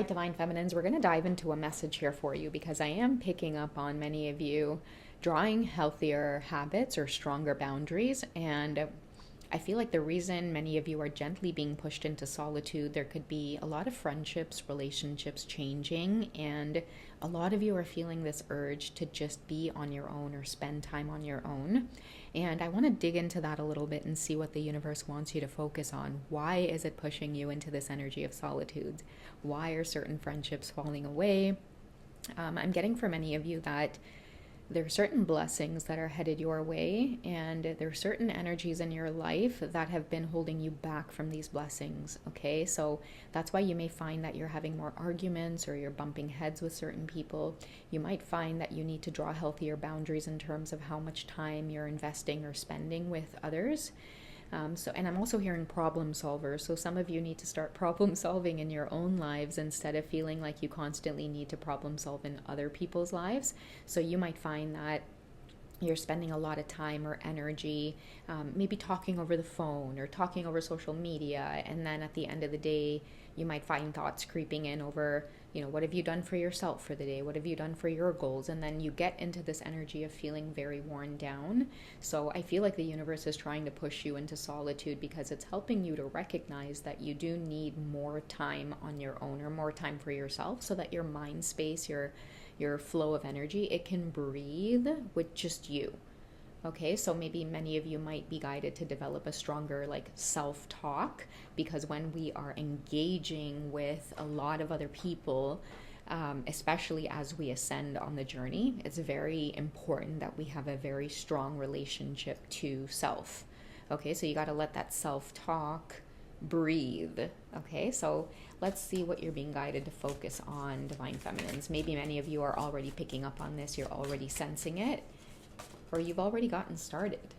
right, Divine Feminines, we're going to dive into a message here for you because I am picking up on many of you drawing healthier habits or stronger boundaries. And I feel like the reason many of you are gently being pushed into solitude, there could be a lot of friendships, relationships changing, and a lot of you are feeling this urge to just be on your own or spend time on your own. And I want to dig into that a little bit and see what the universe wants you to focus on. Why is it pushing you into this energy of solitude? Why are certain friendships falling away? I'm getting for many of you that there are certain blessings that are headed your way, and there are certain energies in your life that have been holding you back from these blessings. Okay, so that's why you may find that you're having more arguments or you're bumping heads with certain people. You might find that you need to draw healthier boundaries in terms of how much time you're investing or spending with others. And I'm also hearing problem solvers. So some of you need to start problem solving in your own lives instead of feeling like you constantly need to problem solve in other people's lives. So you might find that you're spending a lot of time or energy maybe talking over the phone or talking over social media, and then at the end of the day you might find thoughts creeping in over, what have you done for yourself for the day, what have you done for your goals, and then you get into this energy of feeling very worn down. So I feel like the universe is trying to push you into solitude because it's helping you to recognize that you do need more time on your own or more time for yourself, so that your mind space, your flow of energy, it can breathe with just you. Okay, so maybe many of you might be guided to develop a stronger self-talk, because when we are engaging with a lot of other people, especially as we ascend on the journey, it's very important that we have a very strong relationship to self. Okay, so you got to let that self-talk breathe. Okay, so let's see what you're being guided to focus on, Divine Feminines. Maybe many of you are already picking up on this, you're already sensing it, or you've already gotten started.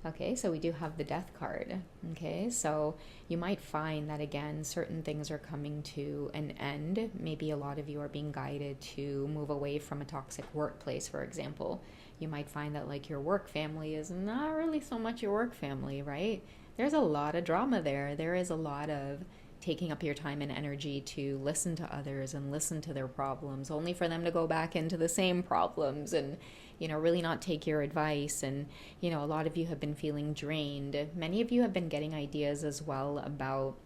Okay, so we do have the Death card. Okay, so you might find that again, certain things are coming to an end. Maybe a lot of you are being guided to move away from a toxic workplace, for example. You might find that your work family is not really so much your work family, right? There's a lot of drama there. There is a lot of taking up your time and energy to listen to others and listen to their problems, only for them to go back into the same problems and, really not take your advice. And, a lot of you have been feeling drained. Many of you have been getting ideas as well about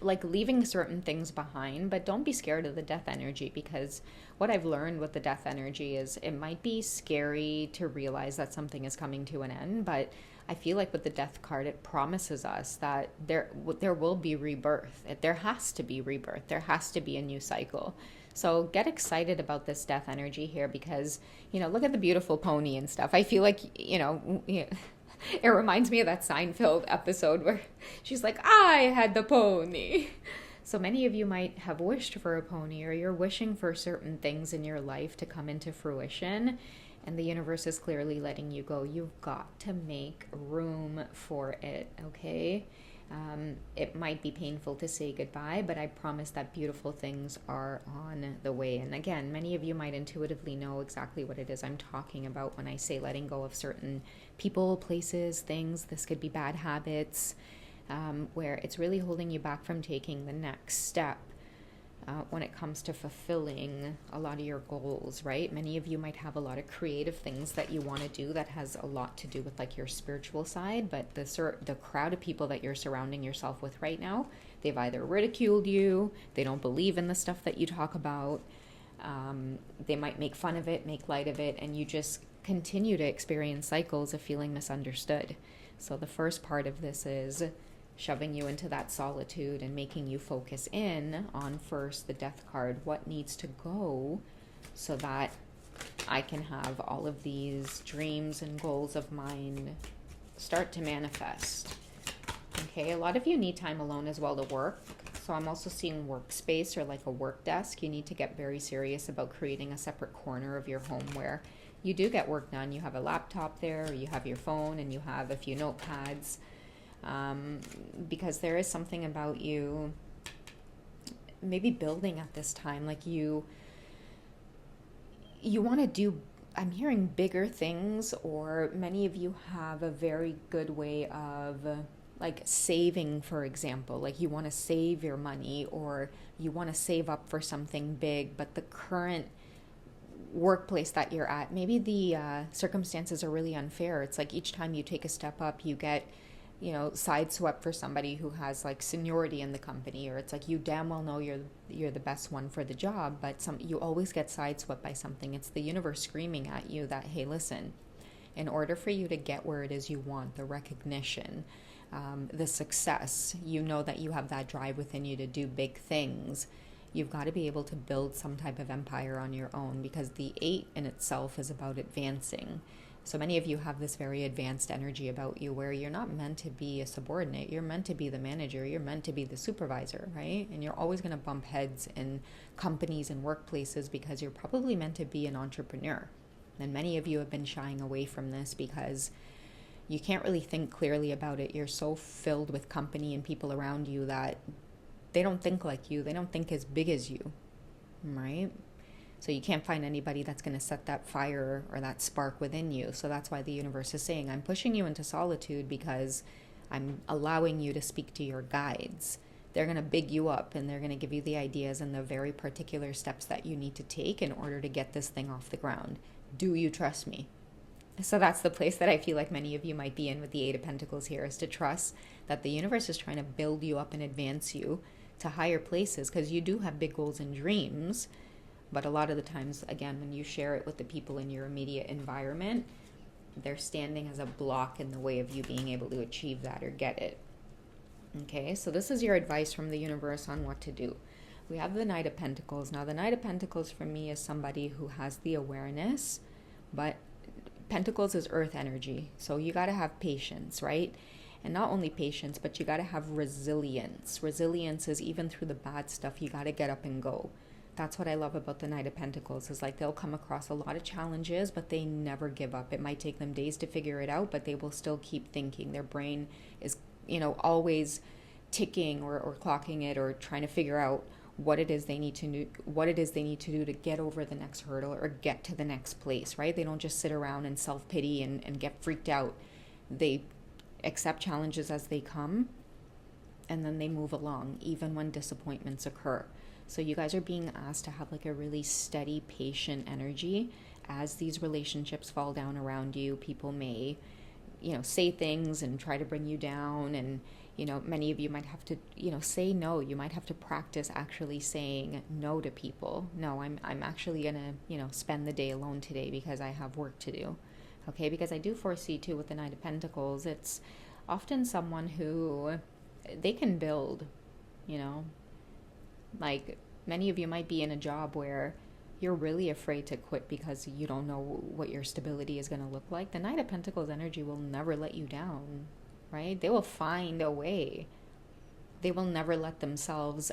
leaving certain things behind, but don't be scared of the death energy, because what I've learned with the death energy is it might be scary to realize that something is coming to an end, but I feel like with the Death card, it promises us that there will be rebirth. There has to be rebirth. There has to be a new cycle. So get excited about this death energy here, because, look at the beautiful pony and stuff. I feel like, it reminds me of that Seinfeld episode where she's like, I had the pony. So many of you might have wished for a pony, or you're wishing for certain things in your life to come into fruition. And the universe is clearly letting you go. You've got to make room for it, okay? It might be painful to say goodbye, but I promise that beautiful things are on the way. And again, many of you might intuitively know exactly what it is I'm talking about when I say letting go of certain people, places, things. This could be bad habits, where it's really holding you back from taking the next step. When it comes to fulfilling a lot of your goals, right? Many of you might have a lot of creative things that you want to do that has a lot to do with your spiritual side, but the crowd of people that you're surrounding yourself with right now, they've either ridiculed you, they don't believe in the stuff that you talk about, they might make fun of it, make light of it, and you just continue to experience cycles of feeling misunderstood. So the first part of this is shoving you into that solitude and making you focus in on first the Death card. What needs to go so that I can have all of these dreams and goals of mine start to manifest? Okay, a lot of you need time alone as well to work. So I'm also seeing workspace or a work desk. You need to get very serious about creating a separate corner of your home where you do get work done. You have a laptop there, or you have your phone, and you have a few notepads. Because there is something about you maybe building at this time, you want to do, I'm hearing bigger things, or many of you have a very good way of like saving, for example, like you want to save your money or you want to save up for something big, but the current workplace that you're at, maybe the circumstances are really unfair. It's like each time you take a step up, you get, sideswept for somebody who has like seniority in the company, or it's like you damn well know you're the best one for the job, but you always get sideswept by something. It's the universe screaming at you that, hey, listen, in order for you to get where it is you want, the recognition, the success, that you have that drive within you to do big things. You've got to be able to build some type of empire on your own, because the 8 in itself is about advancing. So many of you have this very advanced energy about you where you're not meant to be a subordinate. You're meant to be the manager. You're meant to be the supervisor, right? And you're always going to bump heads in companies and workplaces because you're probably meant to be an entrepreneur. And many of you have been shying away from this because you can't really think clearly about it. You're so filled with company and people around you that they don't think like you. They don't think as big as you, right? So you can't find anybody that's going to set that fire or that spark within you. So that's why the universe is saying, I'm pushing you into solitude because I'm allowing you to speak to your guides. They're going to big you up and they're going to give you the ideas and the very particular steps that you need to take in order to get this thing off the ground. Do you trust me? So that's the place that I feel like many of you might be in with the 8 of Pentacles here, is to trust that the universe is trying to build you up and advance you to higher places, because you do have big goals and dreams. But a lot of the times, again, when you share it with the people in your immediate environment, they're standing as a block in the way of you being able to achieve that or get it. Okay, so this is your advice from the universe on what to do. We have the Knight of Pentacles. Now, the Knight of Pentacles for me is somebody who has the awareness, but Pentacles is earth energy. So you got to have patience, right? And not only patience, but you got to have resilience. Resilience is even through the bad stuff, you got to get up and go. That's what I love about the Knight of Pentacles, is like they'll come across a lot of challenges, but they never give up. It might take them days to figure it out, but they will still keep thinking. Their brain is, always ticking or clocking it or trying to figure out what it is they need to do to get over the next hurdle or get to the next place, right? They don't just sit around and self-pity and get freaked out. They accept challenges as they come, and then they move along, even when disappointments occur. So you guys are being asked to have like a really steady, patient energy as these relationships fall down around you. People may, say things and try to bring you down. And, many of you might have to, say no. You might have to practice actually saying no to people. No, I'm actually going to, spend the day alone today because I have work to do. Okay, because I do foresee too with the Knight of Pentacles, it's often someone who they can build, like many of you might be in a job where you're really afraid to quit because you don't know what your stability is going to look like. The Knight of Pentacles energy will never let you down, right? They will find a way. They will never let themselves,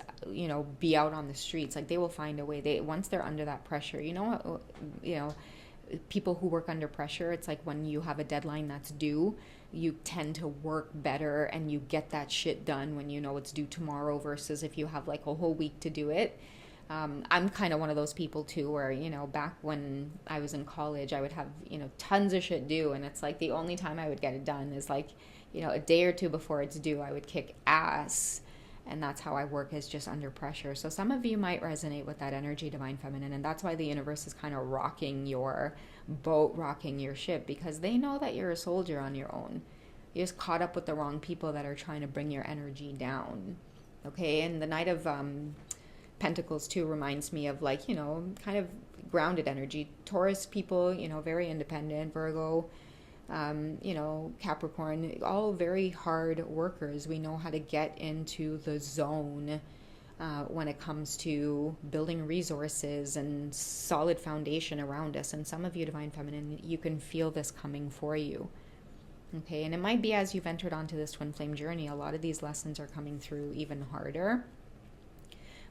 be out on the streets. Like they will find a way. Once they're under that pressure, people who work under pressure, it's like when you have a deadline that's due, you tend to work better and you get that shit done when you know it's due tomorrow versus if you have like a whole week to do it. I'm kind of one of those people too where, back when I was in college, I would have, tons of shit due. And it's like the only time I would get it done is like, a day or two before it's due, I would kick ass. And that's how I work, is just under pressure. So some of you might resonate with that energy, Divine Feminine. And that's why the universe is kind of rocking your boat, rocking your ship, because they know that you're a soldier on your own. You're just caught up with the wrong people that are trying to bring your energy down. Okay, and the Knight of Pentacles too reminds me of like, kind of grounded energy. Taurus people, very independent. Virgo, Capricorn, all very hard workers. We know how to get into the zone when it comes to building resources and solid foundation around us. And some of you, Divine Feminine, you can feel this coming for you. Okay, and it might be as you've entered onto this twin flame journey, a lot of these lessons are coming through even harder.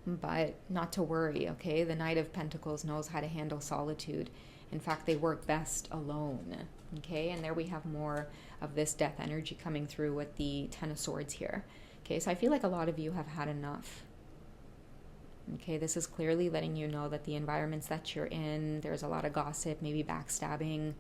But not to worry, okay? The Knight of Pentacles knows how to handle solitude. In fact, they work best alone, okay? And there we have more of this death energy coming through with the Ten of Swords here. Okay, so I feel like a lot of you have had enough. Okay, this is clearly letting you know that the environments that you're in, there's a lot of gossip, maybe backstabbing.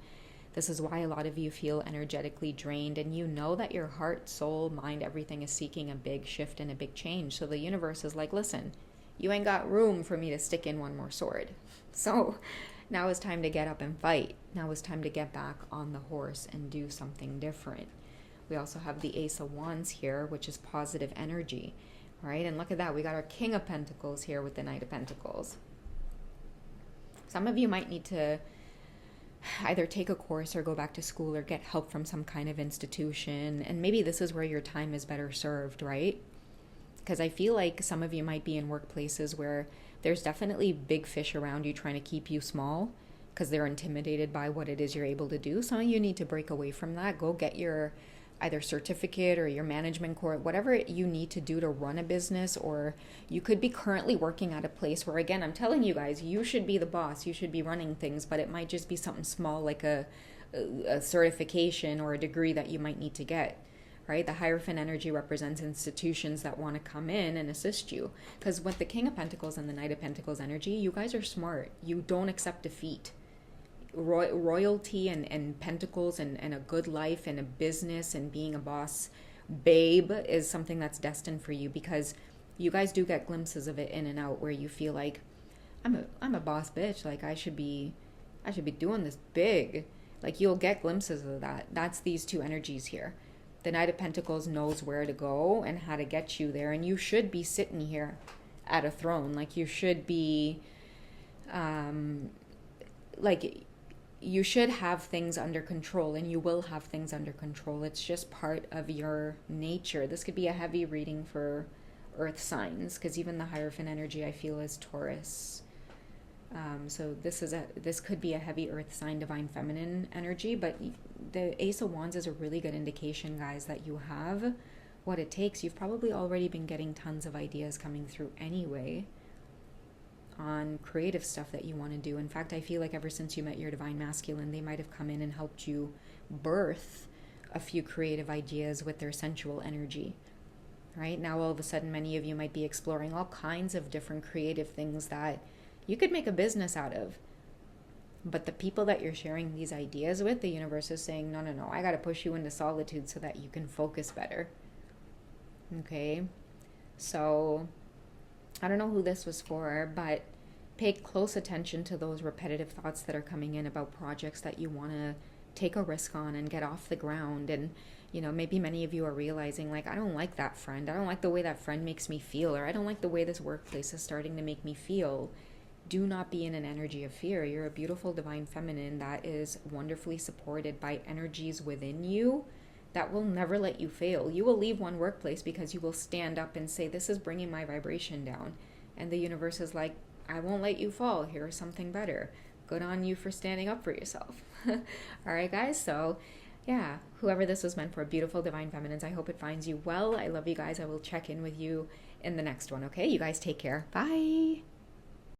This is why a lot of you feel energetically drained, and you know that your heart, soul, mind, everything is seeking a big shift and a big change. So the universe is like, listen, you ain't got room for me to stick in one more sword. So now is time to get up and fight. Now is time to get back on the horse and do something different. We also have the Ace of Wands here, which is positive energy, right? And look at that. We got our King of Pentacles here with the Knight of Pentacles. Some of you might need to either take a course or go back to school or get help from some kind of institution. And maybe this is where your time is better served, right? Because I feel like some of you might be in workplaces where there's definitely big fish around you trying to keep you small because they're intimidated by what it is you're able to do. Some of you need to break away from that. Go get your either certificate or your management course, whatever you need to do to run a business. Or you could be currently working at a place where, again, I'm telling you guys, you should be the boss, you should be running things, but it might just be something small like a certification or a degree that you might need to get, right? The Hierophant energy represents institutions that want to come in and assist you. Because with the King of Pentacles and the Knight of Pentacles energy, you guys are smart. You don't accept defeat. Royalty and pentacles and a good life and a business and being a boss babe is something that's destined for you, because you guys do get glimpses of it in and out where you feel like I'm a boss bitch, like I should be doing this big. Like you'll get glimpses of that. That's these two energies here. The Knight of Pentacles knows where to go and how to get you there, and you should be sitting here at a throne. Like you should be like you should have things under control, and you will have things under control. It's just part of your nature. This could be a heavy reading for earth signs, because even the Hierophant energy I feel is Taurus. So this could be a heavy earth sign, divine feminine energy, but the Ace of Wands is a really good indication, guys, that you have what it takes. You've probably already been getting tons of ideas coming through anyway on creative stuff that you want to do. In fact, I feel like ever since you met your divine masculine, they might have come in and helped you birth a few creative ideas with their sensual energy. Right now, all of a sudden, many of you might be exploring all kinds of different creative things that you could make a business out of. But the people that you're sharing these ideas with, the universe is saying, no, I got to push you into solitude so that you can focus better. Okay? So I don't know who this was for, but pay close attention to those repetitive thoughts that are coming in about projects that you want to take a risk on and get off the ground. And, you know, maybe many of you are realizing, like, I don't like that friend. I don't like the way that friend makes me feel, or I don't like the way this workplace is starting to make me feel. Do not be in an energy of fear. You're a beautiful divine feminine that is wonderfully supported by energies within you that will never let you fail. You will leave one workplace because you will stand up and say, this is bringing my vibration down. And the universe is like, I won't let you fall. Here's something better. Good on you for standing up for yourself. All right, guys. So yeah, whoever this was meant for, beautiful divine feminines, I hope it finds you well. I love you guys. I will check in with you in the next one. Okay, you guys take care. Bye.